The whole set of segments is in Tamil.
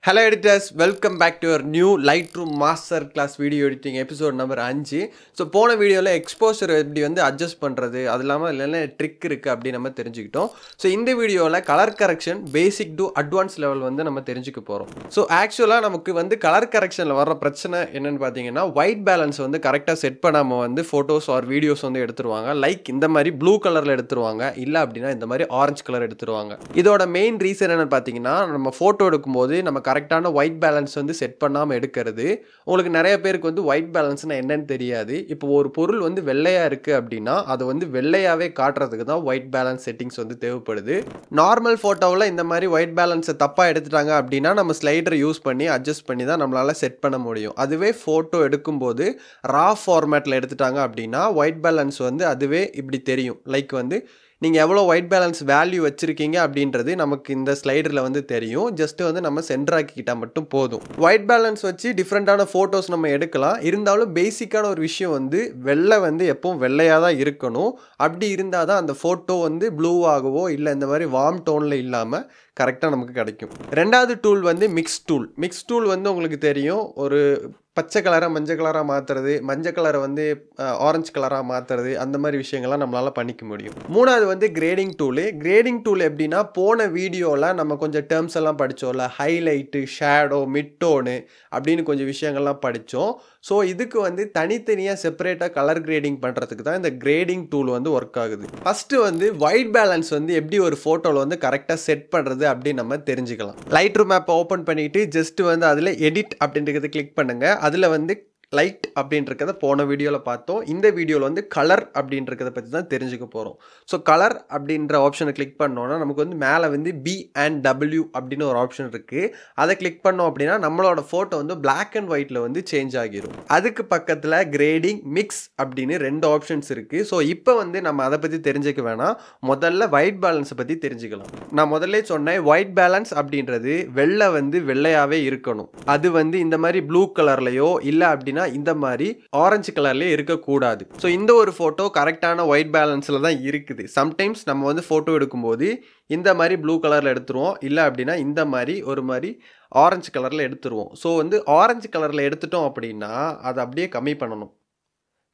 Hello editors, welcome back to your new Lightroom Master Class video editing episode number 5. So போன வீடியோல எக்ஸ்போஷர் எப்படி வந்து அட்ஜஸ்ட் பண்றது அது இல்லாம என்ன ட்ரிக் இருக்கு அப்படி நம்ம தெரிஞ்சுக்கிட்டோம். ஸோ இந்த வீடியோல colour correction basic to advance level வந்து நம்ம தெரிஞ்சுக்க போறோம். ஸோ ஆக்சுவலா நமக்கு வந்து கலர் கரெக்ஷன்ல வர்ற பிரச்சனை என்னன்னு பார்த்தீங்கன்னா ஒயிட் பேலன்ஸ் வந்து கரெக்டாக செட் பண்ணாம வந்து ஃபோட்டோஸ் ஆர் வீடியோஸ் வந்து எடுத்துருவாங்க. லைக் இந்த மாதிரி ப்ளூ கலர்ல எடுத்துருவாங்க, இல்லை அப்படின்னா இந்த மாதிரி ஆரஞ்சு கலர் எடுத்துருவாங்க. இதோட மெயின் ரீசன் என்னன்னு பார்த்தீங்கன்னா நம்ம ஃபோட்டோ எடுக்கும்போது நம்ம கரெக்டான ஒயிட் பேலன்ஸ் வந்து செட் பண்ணாமல் எடுக்கிறது. உங்களுக்கு நிறைய பேருக்கு வந்து ஒயிட் பேலன்ஸ்னால் என்னன்னு தெரியாது. இப்போ ஒரு பொருள் வந்து வெள்ளையாக இருக்குது அப்படின்னா அதை வந்து வெள்ளையாகவே காட்டுறதுக்கு தான் ஒயிட் பேலன்ஸ் செட்டிங்ஸ் வந்து தேவைப்படுது. நார்மல் ஃபோட்டோவில் இந்த மாதிரி ஒயிட் பேலன்ஸை தப்பாக எடுத்துட்டாங்க அப்படின்னா நம்ம ஸ்லைடரை யூஸ் பண்ணி அட்ஜஸ்ட் பண்ணி தான் நம்மளால் செட் பண்ண முடியும். அதுவே ஃபோட்டோ எடுக்கும்போது ரா ஃபார்மேட்டில் எடுத்துட்டாங்க அப்படின்னா ஒயிட் பேலன்ஸ் வந்து அதுவே இப்படி தெரியும். லைக் வந்து நீங்கள் எவ்வளோ ஒயிட் பேலன்ஸ் வேல்யூ வச்சுருக்கீங்க அப்படின்றது நமக்கு இந்த ஸ்லைடரில் வந்து தெரியும். ஜஸ்ட்டு வந்து நம்ம சென்டராக்கிக்கிட்டால் மட்டும் போதும். ஒயிட் பேலன்ஸ் வச்சு டிஃப்ரெண்ட்டான ஃபோட்டோஸ் நம்ம எடுக்கலாம். இருந்தாலும் பேசிக்கான ஒரு விஷயம் வந்து வெள்ளை வந்து எப்பவும் வெள்ளையாக தான் இருக்கணும். அப்படி இருந்தால் தான் அந்த ஃபோட்டோ வந்து ப்ளூவாகவோ இல்லை இந்த மாதிரி வார்ம் டோனில் இல்லாமல் கரெக்டாக நமக்கு கிடைக்கும். ரெண்டாவது டூல் வந்து மிக்ஸ் டூல். மிக்ஸ் டூல் வந்து உங்களுக்கு தெரியும், ஒரு பச்சை கலரை மஞ்சள் கலராக மாற்றுறது, மஞ்சள் கலரை வந்து ஆரஞ்சு கலராக மாற்றுறது, அந்த மாதிரி விஷயங்கள்லாம் நம்மளால் பண்ணிக்க முடியும். மூணாவது வந்து கிரேடிங் டூலு. கிரேடிங் டூல் எப்படின்னா போன வீடியோவில் நம்ம கொஞ்சம் டேர்ம்ஸ் எல்லாம் படித்தோம்ல, ஹைலைட்டு, ஷேடோ, மிட்டோனு அப்படின்னு கொஞ்சம் விஷயங்கள்லாம் படித்தோம். ஸோ இதுக்கு வந்து தனித்தனியாக செப்பரேட்டாக கலர் கிரேடிங் பண்ணுறதுக்கு தான் இந்த கிரேடிங் டூல் வந்து ஒர்க் ஆகுது. ஃபஸ்ட்டு வந்து ஒயிட் பேலன்ஸ் வந்து எப்படி ஒரு ஃபோட்டோவில் வந்து கரெக்டாக செட் பண்ணுறது அப்படின்னு நம்ம தெரிஞ்சுக்கலாம். லைட்ரூம் ஆப்பை ஓப்பன் பண்ணிவிட்டு ஜஸ்ட் வந்து அதில் எடிட் அப்படின்றத கிளிக் பண்ணுங்கள். அதில் வந்து லைட் அப்படின்றத போன வீடியோவில் பார்த்தோம். இந்த வீடியோவில் வந்து கலர் அப்படின்றத பற்றி தான் தெரிஞ்சுக்க போகிறோம். ஸோ கலர் அப்படின்ற ஆப்ஷனை கிளிக் பண்ணோன்னா நமக்கு வந்து மேலே வந்து B&W அப்படின்னு ஒரு ஆப்ஷன் இருக்குது. அதை கிளிக் பண்ணோம் அப்படின்னா நம்மளோட ஃபோட்டோ வந்து பிளாக் அண்ட் ஒயிட்டில் வந்து சேஞ்ச் ஆகிரும். அதுக்கு பக்கத்தில் கிரேடிங், மிக்ஸ் அப்படின்னு 2 ஆப்ஷன்ஸ் இருக்குது. ஸோ இப்போ வந்து நம்ம அதை பற்றி தெரிஞ்சுக்க வேணாம், முதல்ல ஒயிட் பேலன்ஸை பற்றி தெரிஞ்சுக்கலாம். நான் முதல்ல சொன்னேன் ஒயிட் பேலன்ஸ் அப்படின்றது வெள்ளை வந்து வெள்ளையாகவே இருக்கணும். அது வந்து இந்த மாதிரி ப்ளூ கலர்லையோ இல்லை அப்படின்னா இந்த மாதிரி ஆரஞ்சு கலர்லயே இருக்கக்கூடாது. ஸோ இந்த ஒரு ஃபோட்டோ கரெக்டான ஒயிட் பேலன்ஸில் தான் இருக்குது. சம்டைம்ஸ் நம்ம வந்து ஃபோட்டோ எடுக்கும்போது இந்த மாதிரி ப்ளூ கலரில் எடுத்துருவோம், இல்லை அப்படின்னா இந்த மாதிரி ஒரு மாதிரி ஆரஞ்சு கலரில் எடுத்துருவோம். ஸோ வந்து ஆரஞ்சு கலரில் எடுத்துட்டோம் அப்படின்னா அதை அப்படியே கம்மி பண்ணணும்.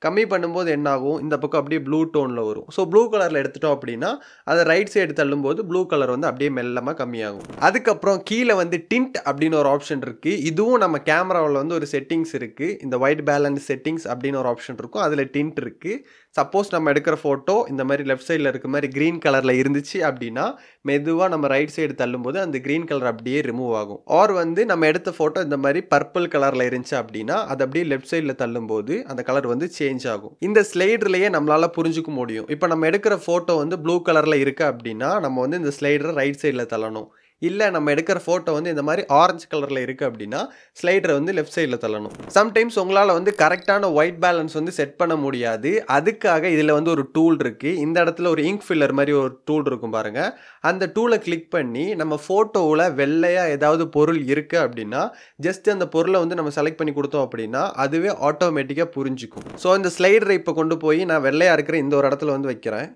கம்மி பண்ணும்போது என்னாகும், இந்த பக்கம் அப்படியே ப்ளூ டோனில் வரும். ஸோ ப்ளூ கலரில் எடுத்துட்டோம் அப்படின்னா அதை ரைட் சைடு தள்ளும்போது ப்ளூ கலர் வந்து அப்படியே மெல்லமாக கம்மியாகும். அதுக்கப்புறம் கீழே வந்து டிண்ட் அப்படின்னு ஒரு ஆப்ஷன் இருக்குது. இதுவும் நம்ம கேமராவில் வந்து ஒரு செட்டிங்ஸ் இருக்குது. இந்த ஒயிட் பேலன்ஸ் செட்டிங்ஸ் அப்படின்னு ஒரு ஆப்ஷன் இருக்கும், அதில் டிண்ட் இருக்குது. சப்போஸ் நம்ம எடுக்கிற ஃபோட்டோ இந்த மாதிரி லெஃப்ட் சைடில் இருக்க மாதிரி க்ரீன் கலரில் இருந்துச்சு அப்படின்னா மெதுவாக நம்ம ரைட் சைடு தள்ளும்போது அந்த க்ரீன் கலர் அப்படியே ரிமூவ் ஆகும். ஆர் வந்து நம்ம எடுத்த ஃபோட்டோ இந்த மாதிரி பர்பிள் கலரில் இருந்துச்சு அப்படின்னா அது அப்படியே லெஃப்ட் சைடில் தள்ளும்போது அந்த கலர் வந்து சேஞ்ச் ஆகும். இந்த ஸ்லைடர்லேயே நம்மளால் புரிஞ்சுக்க முடியும். இப்போ நம்ம எடுக்கிற ஃபோட்டோ வந்து ப்ளூ கலரில் இருக்குது அப்படின்னா நம்ம வந்து இந்த ஸ்லைடரை ரைட் சைடில் தள்ளணும். இல்லை நம்ம எடுக்கிற ஃபோட்டோ வந்து இந்த மாதிரி ஆரஞ்சு கலரில் இருக்குது அப்படின்னா ஸ்லைடரை வந்து லெஃப்ட் சைடில் தள்ளணும். சம்டைம்ஸ் உங்களால் வந்து கரெக்டான ஒயிட் பேலன்ஸ் வந்து செட் பண்ண முடியாது. அதுக்காக இதில் வந்து ஒரு டூல் இருக்குது. இந்த இடத்துல ஒரு இங்க் ஃபில்லர் மாதிரி ஒரு டூல் இருக்கும் பாருங்கள். அந்த டூலை கிளிக் பண்ணி நம்ம ஃபோட்டோவில் வெள்ளையாக ஏதாவது பொருள் இருக்குது அப்படின்னா ஜஸ்ட் அந்த பொருளை வந்து நம்ம செலக்ட் பண்ணி கொடுத்தோம் அப்படின்னா அதுவே ஆட்டோமேட்டிக்காக புரிஞ்சுக்கும். ஸோ இந்த ஸ்லைடரை இப்போ கொண்டு போய் நான் வெள்ளையாக இருக்கிற இந்த ஒரு இடத்துல வந்து வைக்கிறேன்.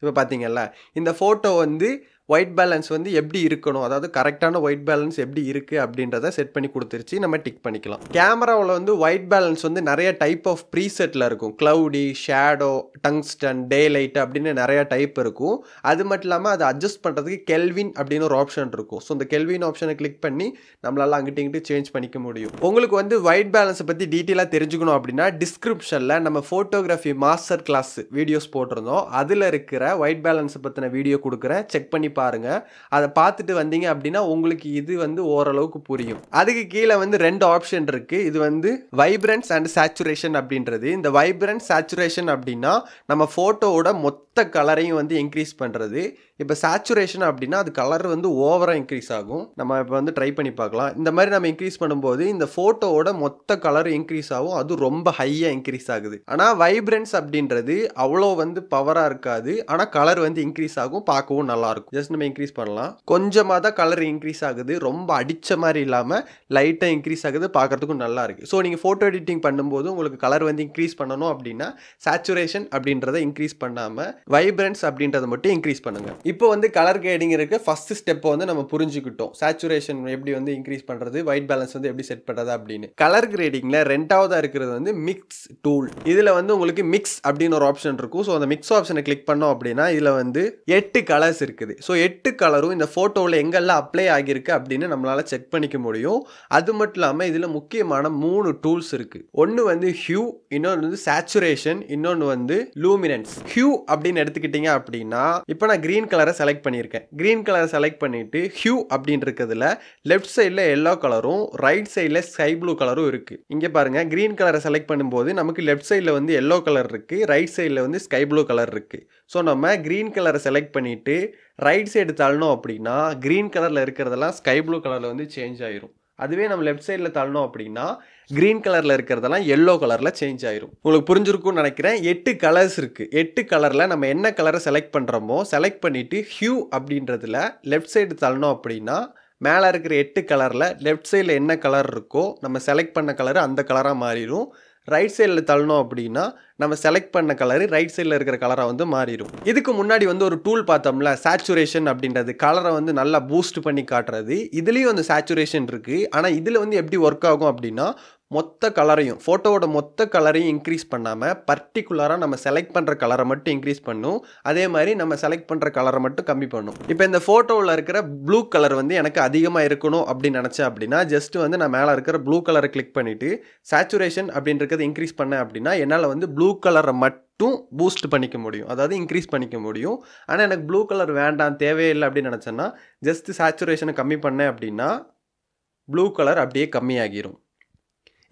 இப்போ பார்த்தீங்கல்ல, இந்த ஃபோட்டோ வந்து ஒயிட் பேலன்ஸ் வந்து எப்படி இருக்கணும், அதாவது கரெக்டான ஒயிட் பேலன்ஸ் எப்படி இருக்குது அப்படின்றத செட் பண்ணி கொடுத்துருச்சு. நம்ம டிக் பண்ணிக்கலாம். கேமராவில் வந்து ஒயிட் பேலன்ஸ் வந்து நிறைய டைப் ஆஃப் ப்ரீசெட்டில் இருக்கும். க்ளவுடி, ஷேடோ, டங்ஸ்டன், டே லைட் அப்படின்னு நிறைய டைப் இருக்கும். அது மட்டும் இல்லாமல் அதை அட்ஜஸ்ட் பண்ணுறதுக்கு கெல்வின் அப்படின்னு ஒரு ஆப்ஷன் இருக்கும். ஸோ இந்த கெல்வின் ஆப்ஷனை கிளிக் பண்ணி நம்மளால் அங்கிட்டு இங்கிட்டு சேஞ்ச் பண்ணிக்க முடியும். உங்களுக்கு வந்து ஒயிட் பேலன்ஸை பற்றி டீட்டெயிலாக தெரிஞ்சுக்கணும் அப்படின்னா டிஸ்கிரிப்ஷனில் நம்ம ஃபோட்டோகிராஃபி மாஸ்டர் கிளாஸ் வீடியோஸ் போட்டிருந்தோம். அதில் இருக்கிற ஒயிட் பேலன்ஸை பற்றின வீடியோ கொடுக்குறேன், செக் பண்ணி பாருங்க. அதை பார்த்துட்டு வந்தீங்க அப்படின்னா உங்களுக்கு இது வந்து ஓரளவுக்கு புரியும். அதுக்கு கீழே வந்து 2 ஆப்ஷன் இருக்கு. இது வந்து வைப்ரன்ஸ் அண்ட் சேச்சுரேஷன் அப்படின்றது. இந்த வைப்ரன்ஸ் சேச்சுரேஷன் அப்படின்னா நம்ம ஃபோட்டோவோட மொத்த கலரையும் வந்து இன்க்ரீஸ் பண்ணுறது. இப்போ சேச்சுரேஷன் அப்படின்னா அது கலர் வந்து ஓவராக இன்க்ரீஸ் ஆகும். நம்ம இப்போ வந்து ட்ரை பண்ணி பார்க்கலாம். இந்த மாதிரி நம்ம இன்க்ரீஸ் பண்ணும்போது இந்த ஃபோட்டோவோட மொத்த கலர் இன்க்ரீஸ் ஆகும். அது ரொம்ப ஹையாக இன்க்ரீஸ் ஆகுது. ஆனால் வைப்ரன்ஸ் அப்படின்றது அவ்வளோ வந்து பவராக இருக்காது. ஆனால் கலர் வந்து இன்க்ரீஸ் ஆகும், பார்க்கவும் நல்லாயிருக்கும். ஜஸ்ட் நம்ம இன்க்ரீஸ் பண்ணலாம். கொஞ்சமாக தான் கலர் இன்க்ரீஸ் ஆகுது, ரொம்ப அடித்த மாதிரி இல்லாமல் லைட்டாக இன்க்ரீஸ் ஆகுது, பார்க்குறதுக்கும் நல்லா இருக்குது. ஸோ நீங்கள் ஃபோட்டோ எடிட்டிங் பண்ணும்போது உங்களுக்கு கலர் வந்து இன்க்ரீஸ் பண்ணணும் அப்படின்னா சேச்சுரேஷன் அப்படின்றத இன்க்ரீஸ் பண்ணாமல் வைப்ரன்ஸ் அப்படின்றத மட்டும் இன்க்ரீஸ் பண்ணுங்கள். இப்போ வந்து கலர் கிரேடிங் இருக்க ஃபர்ஸ்ட் ஸ்டெப்பை வந்து நம்ம புரிஞ்சுக்கிட்டோம். சேச்சுரேஷன் எப்படி வந்து இன்க்ரீஸ் பண்ணுறது, ஒயிட் பேலன்ஸ் வந்து எப்படி செட் பண்ணுறது அப்படின்னு. கலர் கிரேடிங்கில் ரெண்டாவதாக இருக்கிறது வந்து மிக்ஸ் டூல். இதில் வந்து உங்களுக்கு மிக்ஸ் அப்படின்னு ஒரு ஆப்ஷன் இருக்கும். ஸோ அந்த மிக்ஸ் ஆப்ஷனை கிளிக் பண்ணோம் அப்படின்னா இதில் வந்து 8 கலர்ஸ் இருக்குது. ஸோ 8 கலரும் இந்த ஃபோட்டோவில் எங்கெல்லாம் அப்ளை ஆகியிருக்கு அப்படின்னு நம்மளால் செக் பண்ணிக்க முடியும். அது மட்டும் இல்லாமல் இதில் முக்கியமான 3 டூல்ஸ் இருக்குது. ஒன்று வந்து ஹியூ, இன்னொன்று வந்து சேச்சுரேஷன், இன்னொன்று வந்து லூமினன்ஸ். ஹியூ அப்படின்னு எடுத்துக்கிட்டீங்க அப்படின்னா இப்போ நான் கிரீன் கலரை செலக்ட் பண்ணியிருக்கேன். கிரீன் கலரை செலக்ட் பண்ணிட்டு ஹியூ அப்படின்னு இருக்கிறதுல லெஃப்ட் சைடில் எல்லோ கலரும் ரைட் சைடில் ஸ்கை ப்ளூ கலரும் இருக்குது. இங்கே பாருங்கள், கிரீன் கலரை செலக்ட் பண்ணும்போது நமக்கு லெஃப்ட் சைடில் வந்து எல்லோ கலர் இருக்குது, ரைட் சைடில் வந்து ஸ்கை ப்ளூ கலர் இருக்குது. ஸோ நம்ம கிரீன் கலரை செலக்ட் பண்ணிவிட்டு ரைட் சைடு தள்ளணும் அப்படின்னா கிரீன் கலரில் இருக்கிறதெல்லாம் ஸ்கை ப்ளூ கலரில் வந்து சேஞ்ச் ஆயிரும். அதுவே நம்ம லெஃப்ட் சைடில் தள்ளணும் அப்படின்னா கிரீன் கலரில் இருக்கிறதெல்லாம் எல்லோ கலரில் சேஞ்ச் ஆயிரும். உங்களுக்கு புரிஞ்சிருக்கும்னு நினைக்கிறேன். 8 கலர்ஸ் இருக்குது. 8 கலரில் நம்ம என்ன கலரை செலக்ட் பண்ணுறோமோ செலக்ட் பண்ணிவிட்டு ஹியூ அப்படின்றதுல லெஃப்ட் சைடு தள்ளணும் அப்படின்னா மேலே இருக்கிற 8 கலரில் லெஃப்ட் சைடில் என்ன கலர் இருக்கோ நம்ம செலக்ட் பண்ண கலர் அந்த கலராக மாறிடும். ரைட் சைடில் தள்ளணும் அப்படின்னா நம்ம செலக்ட் பண்ண கலரு ரைட் சைடில் இருக்கிற கலராக வந்து மாறிடும். இதுக்கு முன்னாடி வந்து ஒரு டூல் பார்த்தோம்ல, சேச்சுரேஷன் அப்படின்றது, கலரை வந்து நல்லா பூஸ்ட் பண்ணி காட்டுறது. இதுலேயும் வந்து சேச்சுரேஷன் இருக்குது. ஆனால் இதில் வந்து எப்படி ஒர்க் ஆகும் அப்படின்னா மொத்த கலரையும், ஃபோட்டோவோட மொத்த கலரையும் இன்க்ரீஸ் பண்ணாமல் பர்டிகுலராக நம்ம செலக்ட் பண்ணுற கலரை மட்டும் இன்க்ரீஸ் பண்ணும். அதே மாதிரி நம்ம செலக்ட் பண்ணுற கலரை மட்டும் கம்மி பண்ணும். இப்போ இந்த ஃபோட்டோவில் இருக்கிற ப்ளூ கலர் வந்து எனக்கு அதிகமாக இருக்கணும் அப்படின்னு நினச்சேன் அப்படின்னா ஜஸ்ட் வந்து நான் மேலே இருக்கிற ப்ளூ கலரை கிளிக் பண்ணிவிட்டு சேச்சுரேஷன் அப்படின்றத இன்க்ரீஸ் பண்ணேன் அப்படின்னா என்னால் வந்து ப்ளூ கலரை மட்டும் பூஸ்ட் பண்ணிக்க முடியும், அதாவது இன்க்ரீஸ் பண்ணிக்க முடியும். ஆனால் எனக்கு ப்ளூ கலர் வேண்டாம், தேவையில்லை அப்படின்னு நினச்சேன்னா ஜஸ்ட் சேச்சுரேஷனை கம்மி பண்ணேன் அப்படின்னா ப்ளூ கலர் அப்படியே கம்மியாகிரும்.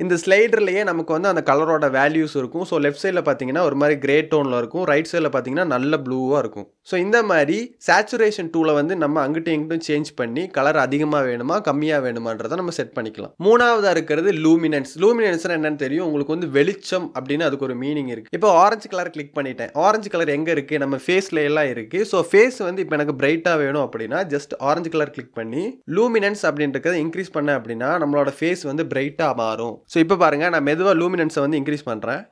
இந்த ஸ்லைடர்லேயே நமக்கு வந்து அந்த கலரோட வேல்யூஸ் இருக்கும். ஸோ லெஃப்ட் சைடில் பார்த்தீங்கன்னா ஒரு மாதிரி கிரே டோனில் இருக்கும், ரைட் சைடில் பார்த்தீங்கன்னா நல்ல ப்ளூவாக இருக்கும். ஸோ இந்த மாதிரி சேச்சுரேஷன் டூலை வந்து நம்ம அங்கிட்டும் இங்கிட்டும் சேஞ்ச் பண்ணி கலர் அதிகமாக வேணுமா கம்மியாக வேணுமான்றதை நம்ம செட் பண்ணிக்கலாம். மூணாவதாக இருக்கிறது லூமினன்ஸ். லூமினன்ஸ்னால் என்னன்னு தெரியும் உங்களுக்கு, வந்து வெளிச்சம் அப்படின்னு அதுக்கு ஒரு மீனிங் இருக்குது. இப்போ ஆரஞ்சு கலர் கிளிக் பண்ணிட்டேன். ஆரஞ்சு கலர் எங்கே இருக்குது, நம்ம ஃபேஸில் எல்லாம் இருக்குது. ஸோ ஃபேஸ் வந்து இப்போ எனக்கு பிரைட்டாக வேணும் அப்படின்னா ஜஸ்ட் ஆரஞ்சு கலர் கிளிக் பண்ணி லூமினன்ஸ் அப்படின்றத இன்க்ரீஸ் பண்ணேன் அப்படின்னா நம்மளோட ஃபேஸ் வந்து பிரைட்டாக மாறும். ஸோ இப்போ பாருங்கள், நான் மெதுவாக லூமினன்ஸை வந்து இன்க்ரீஸ் பண்ணுறேன்.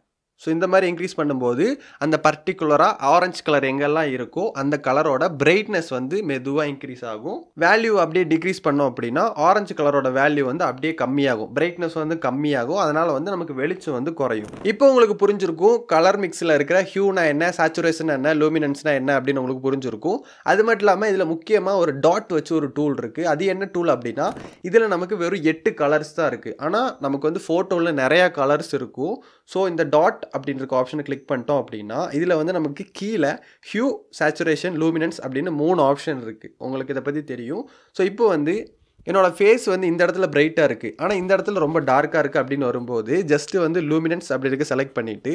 ஸோ இந்த மாதிரி இன்க்ரீஸ் பண்ணும்போது அந்த பர்டிகுலராக ஆரஞ்சு கலர் எங்கெல்லாம் இருக்கோ அந்த கலரோட பிரைட்னஸ் வந்து மெதுவாக இன்க்ரீஸ் ஆகும். வேல்யூ அப்படியே டிக்ரீஸ் பண்ணோம் அப்படின்னா ஆரஞ்சு கலரோட வேல்யூ வந்து அப்படியே கம்மியாகும், பிரைட்னஸ் வந்து கம்மியாகும். அதனால் வந்து நமக்கு வெளிச்சம் வந்து குறையும். இப்போ உங்களுக்கு புரிஞ்சிருக்கும் கலர் மிக்ஸில் இருக்கிற ஹியூனா என்ன, சேச்சுரேஷன் என்ன, லூமினன்ஸ்னா என்ன அப்படின்னு உங்களுக்கு புரிஞ்சிருக்கும். அது மட்டும் இல்லாமல் இதில் முக்கியமாக ஒரு டாட் வச்சு ஒரு டூல் இருக்குது. அது என்ன டூல் அப்படின்னா இதில் நமக்கு வெறும் 8 கலர்ஸ் தான் இருக்குது. ஆனால் நமக்கு வந்து ஃபோட்டோவில் நிறையா கலர்ஸ் இருக்கும். ஸோ இந்த டாட் அப்படின்ற ஆப்ஷனை கிளிக் பண்ணிட்டோம் அப்படின்னா இதில் வந்து நமக்கு கீழே ஹியூ, சேச்சுரேஷன், லூமினன்ஸ் அப்படின்னு 3 ஆப்ஷன் இருக்குது. உங்களுக்கு இதை பற்றி தெரியும். ஸோ இப்போ வந்து என்னோடய ஃபேஸ் வந்து இந்த இடத்துல பிரைட்டாக இருக்குது, ஆனால் இந்த இடத்துல ரொம்ப டார்க்காக இருக்குது அப்படின்னு வரும்போது ஜஸ்ட்டு வந்து லூமினன்ஸ் அப்படி இருக்க செலக்ட் பண்ணிவிட்டு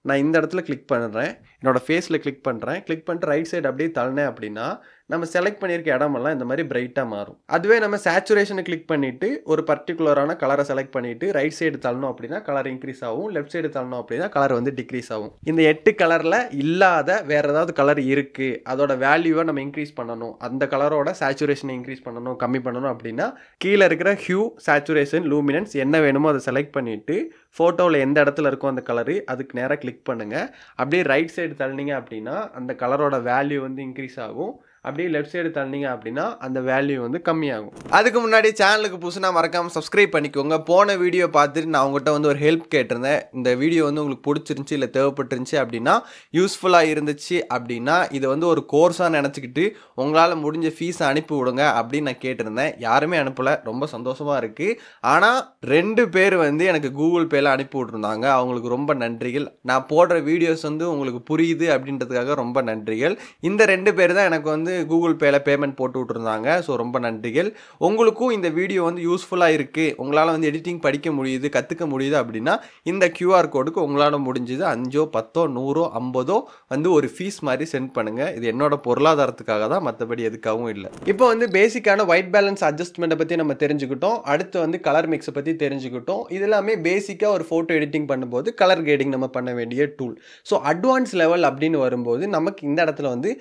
நான் இந்த இடத்துல கிளிக் பண்ணுறேன், என்னோடய ஃபேஸில் கிளிக் பண்ணுறேன். கிளிக் பண்ணிட்டு ரைட் சைடு அப்படியே தள்ளினேன் அப்படின்னா நம்ம செலக்ட் பண்ணியிருக்க இடமெல்லாம் இந்த மாதிரி பிரைட்டாக மாறும். அதுவே நம்ம சேச்சுரேஷனை கிளிக் பண்ணிவிட்டு ஒரு பர்டிகுலரான கலரை செலக்ட் பண்ணிவிட்டு ரைட் சைடு தள்ளணும் அப்படின்னா கலர் இன்க்ரீஸ் ஆகும், லெஃப்ட் சைடு தள்ளணும் அப்படின்னா கலர் வந்து டிக்ரீஸ் ஆகும். இந்த 8 கலரில் இல்லாத வேறு ஏதாவது கலர் இருக்குது, அதோட வேல்யூவை நம்ம இன்க்ரீஸ் பண்ணணும், அந்த கலரோட சேச்சுரேஷனை இன்க்ரீஸ் பண்ணணும், கம்மி பண்ணணும் அப்படின்னா கீழே இருக்கிற ஹியூ, சேச்சுரேஷன், லூமினன்ஸ் என்ன வேணுமோ அதை செலக்ட் பண்ணிவிட்டு ஃபோட்டோவில் எந்த இடத்துல இருக்கோ அந்த கலரு அதுக்கு நேராக கிளிக் பண்ணுங்கள். அப்படியே ரைட் சைடு தள்ளினீங்க அப்படின்னா அந்த கலரோட வேல்யூ வந்து இன்க்ரீஸ் ஆகும். அப்படியே லெஃப்ட் சைடு தள்ளினீங்க அப்படின்னா அந்த வேல்யூ வந்து கம்மியாகும். அதுக்கு முன்னாடி சேனலுக்கு புதுசுனா மறக்காமல் சப்ஸ்கிரைப் பண்ணிக்கோங்க. போன வீடியோ பார்த்துட்டு நான் உங்கள்கிட்ட வந்து ஒரு ஹெல்ப் கேட்டிருந்தேன். இந்த வீடியோ வந்து உங்களுக்கு பிடிச்சிருந்துச்சி இல்லை தேவைப்பட்டுருந்துச்சி அப்படின்னா, யூஸ்ஃபுல்லாக இருந்துச்சு அப்படின்னா இதை வந்து ஒரு கோர்ஸாக நினச்சிக்கிட்டு உங்களால் முடிஞ்ச ஃபீஸை அனுப்பி விடுங்க அப்படின்னு நான் கேட்டிருந்தேன். யாருமே அனுப்பலை, ரொம்ப சந்தோஷமாக இருக்குது. ஆனால் 2 பேர் வந்து எனக்கு கூகுள் பேயில் அனுப்பி விட்ருந்தாங்க. அவங்களுக்கு ரொம்ப நன்றிகள். நான் போடுற வீடியோஸ் வந்து உங்களுக்கு புரியுது அப்படின்றதுக்காக ரொம்ப நன்றிகள். இந்த 2 பேர் தான் எனக்கு வந்து கூகுள் பேயில் பேமெண்ட் போட்டு விட்டுருந்தாங்க. ஸோ ரொம்ப நன்றிகள். உங்களுக்கும் இந்த வீடியோ வந்து யூஸ்ஃபுல்லாக இருக்குது, உங்களால் வந்து எடிட்டிங் படிக்க முடியுது, கற்றுக்க முடியுது அப்படின்னா இந்த QR கோடுக்கு உங்களால் முடிஞ்சது 5, 10, 100, 50 வந்து ஒரு ஃபீஸ் மாதிரி சென்ட் பண்ணுங்கள். இது என்னோட பொருளாதாரத்துக்காக தான், மற்றபடி எதுக்காகவும் இல்லை. இப்போ வந்து பேசிக்கான ஒயிட் பேலன்ஸ் அட்ஜஸ்ட்மெண்ட்டை பற்றி நம்ம தெரிஞ்சுக்கிட்டோம். அடுத்து வந்து கலர் மிக்ஸை பற்றி தெரிஞ்சுக்கிட்டோம். இது எல்லாமே பேசிக்காக ஒரு ஃபோட்டோ எடிட்டிங் பண்ணும்போது கலர் கிரேடிங் நம்ம பண்ண வேண்டிய டூல். ஸோ அட்வான்ஸ் லெவல் அப்படின்னு வரும்போது நமக்கு இந்த இடத்துல வந்து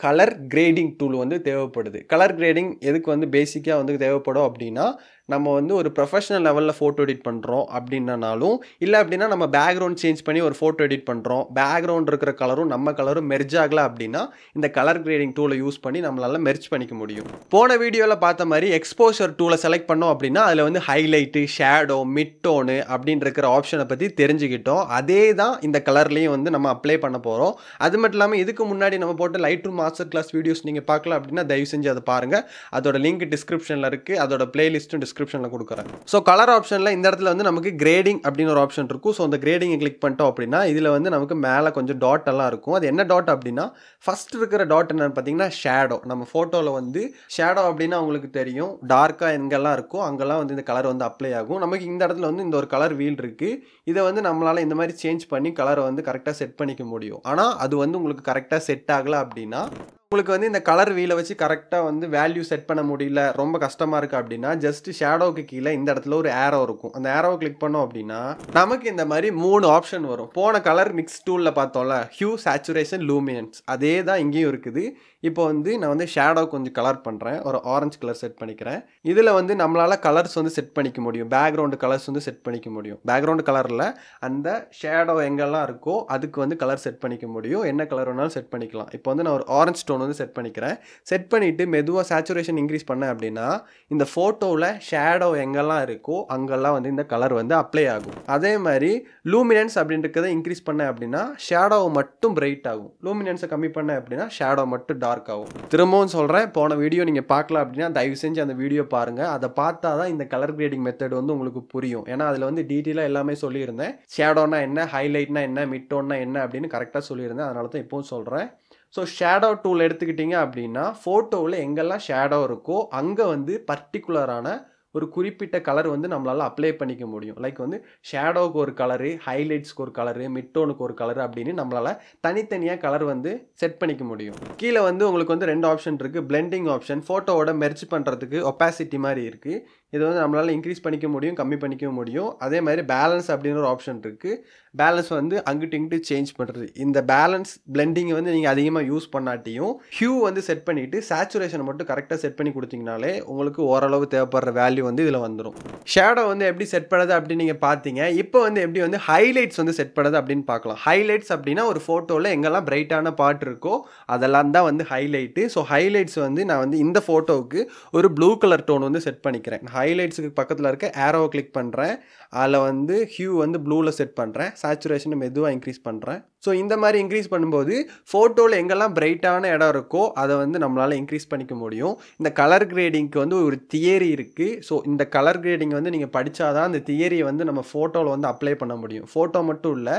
கலர் கிரேடிங் டூல் வந்து தேவைப்படுது. கலர் கிரேடிங் எதுக்கு வந்து பேசிக்காக வந்து தேவைப்படும் அப்படின்னா, நம்ம வந்து ஒரு ப்ரொஃபஷனல் லெவலில் ஃபோட்டோ எடிட் பண்ணுறோம் அப்படின்னாலும், இல்லை அப்படின்னா நம்ம பேக்ரவுண்ட் சேஞ்ச் பண்ணி ஒரு ஃபோட்டோ எடிட் பண்ணுறோம், பேக்ரவுண்ட் இருக்கிற கலரும் நம்ம கலரும் மெர்ஜ் ஆகலை அப்படின்னா இந்த கலர் கிரேடிங் டூலை யூஸ் பண்ணி நம்மளால் மெர்ஜ் பண்ணிக்க முடியும். போன வீடியோவில் பார்த்த மாதிரி எக்ஸ்போஷர் டூலை செலக்ட் பண்ணோம் அப்படின்னா அதில் வந்து ஹைலைட்டு, ஷேடோ, மிட் டோனு அப்படின்னு இருக்கிற ஆப்ஷனை பற்றி தெரிஞ்சுக்கிட்டோம். அதே தான் இந்த கலர்லேயும் வந்து நம்ம அப்ளை பண்ண போகிறோம். அது மட்டும் இல்லாமல் இதுக்கு முன்னாடி நம்ம போட்ட லைட்ரூம் மாஸ்டர் கிளாஸ் வீடியோஸ் நீங்கள் பார்க்கல அப்படின்னா தயவு செஞ்சு அதை பாருங்கள். அதோட லிங்க் டிஸ்கிரிப்ஷனில் இருக்குது, அதோட பிளேலிஸ்ட்டும் டிஸ்கிரிப்ஷனில் கொடுக்குறேன். ஸோ கலர் ஆப்ஷனில் இந்த இடத்துல வந்து நமக்கு கிரேடிங் அப்படின்னு ஒரு ஆப்ஷன் இருக்கும். ஸோ அந்த கிரேடிங்கை கிளிக் பண்ணிட்டோம் அப்படின்னா இதில் வந்து நமக்கு மேலே கொஞ்சம் டாட் எல்லாம் இருக்கும். அது என்ன டாட் அப்படின்னா, ஃபர்ஸ்ட் இருக்கிற டாட் என்னன்னு பார்த்தீங்கன்னா ஷேடோ. நம்ம ஃபோட்டோவில் வந்து ஷேடோ அப்படின்னா உங்களுக்கு தெரியும், டார்க்காக எங்கெல்லாம் இருக்கும் அங்கெல்லாம் வந்து இந்த கலர் வந்து அப்ளை ஆகும். நமக்கு இந்த இடத்துல வந்து இந்த ஒரு கலர் வீல் இருக்குது. இதை வந்து நம்மளால் இந்த மாதிரி சேஞ்ச் பண்ணி கலரை வந்து கரெக்டாக செட் பண்ணிக்க முடியும். ஆனால் அது வந்து உங்களுக்கு கரெக்டாக செட் ஆகலை அப்படின்னா, உங்களுக்கு வந்து இந்த கலர் வீலை வச்சு கரெக்டாக வந்து வேல்யூ செட் பண்ண முடியல, ரொம்ப கஷ்டமாக இருக்குது அப்படின்னா, ஜஸ்ட் ஷேடோவுக்கு கீழே இந்த இடத்துல ஒரு ஏரோ இருக்கும். அந்த ஏரோவை கிளிக் பண்ணோம் அப்படின்னா நமக்கு இந்த மாதிரி 3 ஆப்ஷன் வரும். போன கலர் மிக்ஸ் டூலில் பார்த்தோம்ல, ஹியூ, சேச்சுரேஷன், லூமினன்ஸ், அதே தான் இங்கேயும் இருக்குது. இப்போ வந்து நான் வந்து ஷேடோ கொஞ்சம் கலர் பண்ணுறேன், ஒரு ஆரஞ்சு கலர் செட் பண்ணிக்கிறேன். இதில் வந்து நம்மளால் கலர்ஸ் வந்து செட் பண்ணிக்க முடியும், பேக்ரவுண்டு கலர்ஸ் வந்து செட் பண்ணிக்க முடியும். பேக்ரவுண்டு கலரில் அந்த ஷேடோ எங்கெல்லாம் இருக்கோ அதுக்கு வந்து கலர் செட் பண்ணிக்க முடியும். என்ன கலர் வேணாலும் செட் பண்ணிக்கலாம். இப்போ வந்து நான் ஒரு ஆரஞ்சு டோன் வந்து செட் பண்ணிக்கிறேன். செட் பண்ணிவிட்டு மெதுவாக சேச்சுரேஷன் இன்க்ரீஸ் பண்ணேன் அப்படின்னா இந்த ஃபோட்டோவில் ஷேடோ எங்கெல்லாம் இருக்கோ அங்கெல்லாம் வந்து இந்த கலர் வந்து அப்ளை ஆகும். அதே மாதிரி லூமினன்ஸ் அப்படின்றத இன்க்ரீஸ் பண்ணேன் அப்படின்னா ஷேடோவை மட்டும் பிரைட் ஆகும். லூமினன்ஸை கம்மி பண்ணேன் அப்படின்னா ஷேடோ மட்டும் டார்க் ஆகும். திரும்பவும் சொல்கிறேன், போன வீடியோ நீங்கள் பார்க்கல அப்படின்னா தயவு செஞ்சு அந்த வீடியோ பாருங்கள். அதை பார்த்தா தான் இந்த கலர் கிரேடிங் மெத்தட் வந்து உங்களுக்கு புரியும். ஏன்னா அதில் வந்து டீட்டெயிலாக எல்லாமே சொல்லியிருந்தேன். ஷேடோனா என்ன, ஹைலைட்னா என்ன, மிட் டோன்னா என்ன அப்படின்னு கரெக்டாக சொல்லியிருந்தேன். அதனால தான் இப்போவும் சொல்கிறேன். ஸோ ஷேடோ டூல் எடுத்துக்கிட்டிங்க அப்படின்னா ஃபோட்டோவில் எங்கெல்லாம் ஷேடோ இருக்கோ அங்கே வந்து பர்டிகுலரான ஒரு குறிப்பிட்ட கலர் வந்து நம்மளால் அப்ளை பண்ணிக்க முடியும். லைக் வந்து ஷேடோவுக்கு ஒரு கலரு, ஹைலைட்ஸ்க்கு ஒரு கலரு, மிட்டோனுக்கு ஒரு கலரு அப்படின்னு நம்மளால் தனித்தனியாக கலர் வந்து செட் பண்ணிக்க முடியும். கீழே வந்து உங்களுக்கு வந்து 2 ஆப்ஷன் இருக்குது. பிளெண்டிங் ஆப்ஷன், ஃபோட்டோவோட மெர்ஜ் பண்ணுறதுக்கு ஒப்பாசிட்டி மாதிரி இருக்குது. இது வந்து நம்மளால் இன்க்ரீஸ் பண்ணிக்க முடியும், கம்மி பண்ணிக்க முடியும். அதே மாதிரி பேலன்ஸ் அப்படின்னு ஒரு ஆப்ஷன் இருக்குது. பேலன்ஸ் வந்து அங்கிட்டு இங்கிட்டு சேஞ்ச் பண்ணுறது. இந்த பேலன்ஸ் பிளெண்டிங்கை வந்து நீங்கள் அதிகமாக யூஸ் பண்ணாட்டியும் ஹியூ வந்து செட் பண்ணிவிட்டு சேச்சுரேஷனை மட்டும் கரெக்டாக செட் பண்ணி கொடுத்தீங்கனாலே உங்களுக்கு ஓரளவு தேவைப்படுற வேல்யூ வந்து இதில் வந்துடும். ஷேடோ வந்து எப்படி செட் பண்ணுறது அப்படின்னு நீங்கள் பார்த்தீங்க. இப்போ வந்து எப்படி வந்து ஹைலைட்ஸ் வந்து செட் பண்ணுறது அப்படின்னு பார்க்கலாம். ஹைலைட்ஸ் அப்படின்னா ஒரு ஃபோட்டோவில் எங்கெல்லாம் பிரைட்டான பார்ட் இருக்கோ அதெல்லாம் தான் வந்து ஹைலைட்டு. ஸோ ஹைலைட்ஸ் வந்து நான் வந்து இந்த ஃபோட்டோவுக்கு ஒரு ப்ளூ கலர் டோன் வந்து செட் பண்ணிக்கிறேன். ஹைலைட்ஸுக்கு பக்கத்தில் இருக்க ஏரோவை கிளிக் பண்ணுறேன். அதில் வந்து ஹியூ வந்து ப்ளூவில் செட் பண்ணுறேன். சேச்சுரேஷனை மெதுவாக இன்க்ரீஸ் பண்ணுறேன். ஸோ இந்த மாதிரி இன்க்ரீஸ் பண்ணும்போது ஃபோட்டோவில் எங்கெல்லாம் பிரைட்டான இடம் இருக்கோ அதை வந்து நம்மளால் இன்க்ரீஸ் பண்ணிக்க முடியும். இந்த கலர் கிரேடிங்க்கு வந்து ஒரு தியரி இருக்குது. ஸோ இந்த கலர் கிரேடிங் வந்து நீங்கள் படித்தாதான் அந்த தியரியை வந்து நம்ம ஃபோட்டோவில் வந்து அப்ளை பண்ண முடியும். ஃபோட்டோ மட்டும் இல்லை,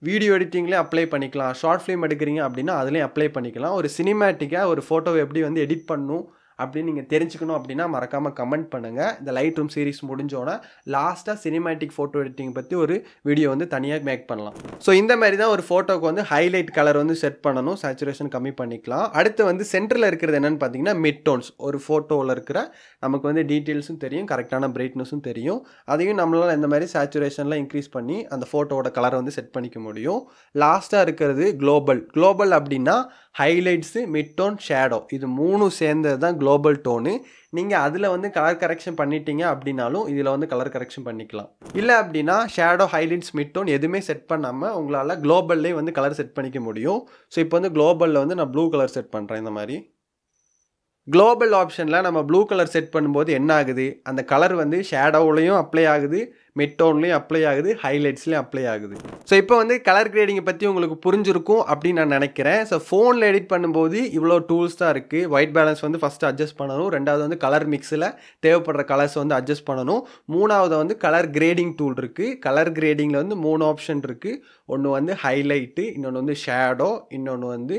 வீடியோ எடிட்டிங்லேயும் அப்ளை பண்ணிக்கலாம். ஷார்ட் ஃபிலிம் எடுக்கிறீங்க அப்படின்னா அதுலேயும் அப்ளை பண்ணிக்கலாம். ஒரு சினிமேட்டிக்காக ஒரு ஃபோட்டோவை எப்படி வந்து எடிட் பண்ணணும் அப்படின்னு நீங்கள் தெரிஞ்சுக்கணும் அப்படின்னா மறக்காமல் கமெண்ட் பண்ணுங்கள். இந்த லைட் ரூம் சீரிஸ் முடிஞ்சோன்னா லாஸ்ட்டாக சினிமேட்டிக் ஃபோட்டோ எடிட்டிங் பற்றி ஒரு வீடியோ வந்து தனியாக மேக் பண்ணலாம். ஸோ இந்த மாதிரி தான் ஒரு ஃபோட்டோக்கு வந்து ஹைலைட் கலர் வந்து செட் பண்ணணும், சேச்சுரேஷன் கம்மி பண்ணிக்கலாம். அடுத்து வந்து சென்டரில் இருக்கிறது என்னென்னு பார்த்தீங்கன்னா மிட் டோன்ஸ். ஒரு ஃபோட்டோவில் இருக்கிற நமக்கு வந்து டீட்டெயில்ஸும் தெரியும், கரெக்டான பிரைட்னஸும் தெரியும். அதையும் நம்மளால் இந்த மாதிரி சேச்சுரேஷன்லாம் இன்க்ரீஸ் பண்ணி அந்த ஃபோட்டோவோட கலரை வந்து செட் பண்ணிக்க முடியும். லாஸ்ட்டாக இருக்கிறது குளோபல். குளோபல் அப்படின்னா ஹைலைட்ஸு, மிட் டோன், ஷேடோ, இது 3 சேர்ந்தது தான் குளோபல் டோனு. நீங்கள் அதில் வந்து கலர் கரெக்ஷன் பண்ணிட்டீங்க அப்படின்னாலும் இதில் வந்து கலர் கரெக்ஷன் பண்ணிக்கலாம். இல்லை அப்படின்னா ஷேடோ, ஹைலைட்ஸ், மிட் டோன் எதுவுமே செட் பண்ணாமல் உங்களால் குளோபல்லே வந்து கலர் செட் பண்ணிக்க முடியும். ஸோ இப்போ வந்து குளோபலில் வந்து நான் ப்ளூ கலர் செட் பண்ணுறேன். இந்த மாதிரி குளோபல் ஆப்ஷனில் நம்ம ப்ளூ கலர் செட் பண்ணும்போது என்ன ஆகுது, அந்த கலர் வந்து ஷேடோவிலையும் அப்ளை ஆகுது, மிட் டோன்லேயும் அப்ளை ஆகுது, ஹைலைட்ஸ்லேயும் அப்ளை ஆகுது. ஸோ இப்போ வந்து கலர் கிரேடிங்கை பற்றி உங்களுக்கு புரிஞ்சிருக்கும் அப்படின்னு நான் நினைக்கிறேன். ஸோ ஃபோனில் எடிட் பண்ணும்போது இவ்வளோ டூல்ஸ் தான் இருக்குது. ஒயிட் பேலன்ஸ் வந்து ஃபஸ்ட்டு அட்ஜஸ்ட் பண்ணணும். 2வது வந்து கலர் மிக்ஸில் தேவைப்படுற கலர்ஸ் வந்து அட்ஜஸ்ட் பண்ணணும். 3வது வந்து கலர் கிரேடிங் டூல் இருக்குது. கலர் கிரேடிங்கில் வந்து 3 ஆப்ஷன் இருக்குது. ஒன்று வந்து ஹைலைட்டு, இன்னொன்று வந்து ஷேடோ, இன்னொன்று வந்து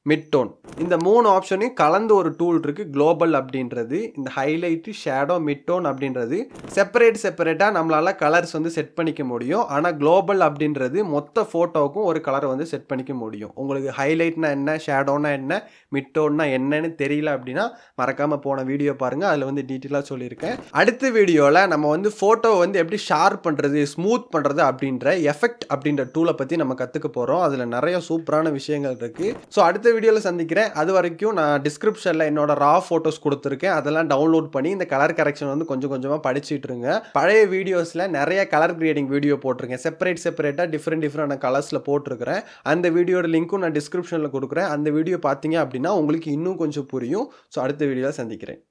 மிட் டோன். இந்த 3 ஆப்ஷனையும் கலந்து ஒரு டூல் இருக்குது, குளோபல் அப்படின்றது. இந்த ஹைலைட்டு, ஷேடோ, மிட் டோன் அப்படின்றது செப்பரேட்டாக நம்மளால் கலர்ஸ் வந்து செட் பண்ணிக்க முடியும். ஆனால் குளோபல் அப்படின்றது மொத்த ஃபோட்டோவுக்கும் ஒரு கலரை வந்து செட் பண்ணிக்க முடியும். உங்களுக்கு ஹைலைட்னா என்ன, ஷேடோனா என்ன, மிட் டோன்னா என்னன்னு தெரியல அப்படின்னா மறக்காமல் போன வீடியோ பாருங்கள், அதில் வந்து டீட்டெயிலாக சொல்லியிருக்கேன். அடுத்த வீடியோவில் நம்ம வந்து ஃபோட்டோவை வந்து எப்படி ஷார்ப் பண்ணுறது, ஸ்மூத் பண்ணுறது அப்படின்ற எஃபெக்ட் அப்படின்ற டூலை பற்றி நம்ம கற்றுக்க போகிறோம். அதில் நிறைய சூப்பரான விஷயங்கள் இருக்குது. ஸோ அடுத்த வீடியோவில் சந்திக்கிறேன். அது வரைக்கும் நான் டிஸ்கிரிப்ஷனில் என்னோட ரா ஃபோட்டோஸ் கொடுத்துருக்கேன். அதெல்லாம் டவுன்லோட் பண்ணி இந்த கலர் கரெக்ஷன் வந்து கொஞ்சம் கொஞ்சமாக படிச்சுட்டு இருங்க. பழைய வீடியோஸில் நிறைய கலர் கிரேடிங் வீடியோ போட்டிருக்கேன். செப்பரேட்டாக டிஃப்ரெண்டான கலர்ஸில் போட்டிருக்கிறேன். அந்த வீடியோட லிங்க்கும் நான் டிஸ்கிரிப்ஷனில் கொடுக்குறேன். அந்த வீடியோ பார்த்தீங்க அப்படின்னா உங்களுக்கு இன்னும் கொஞ்சம் புரியும். ஸோ அடுத்த வீடியோவில் சந்திக்கிறேன்.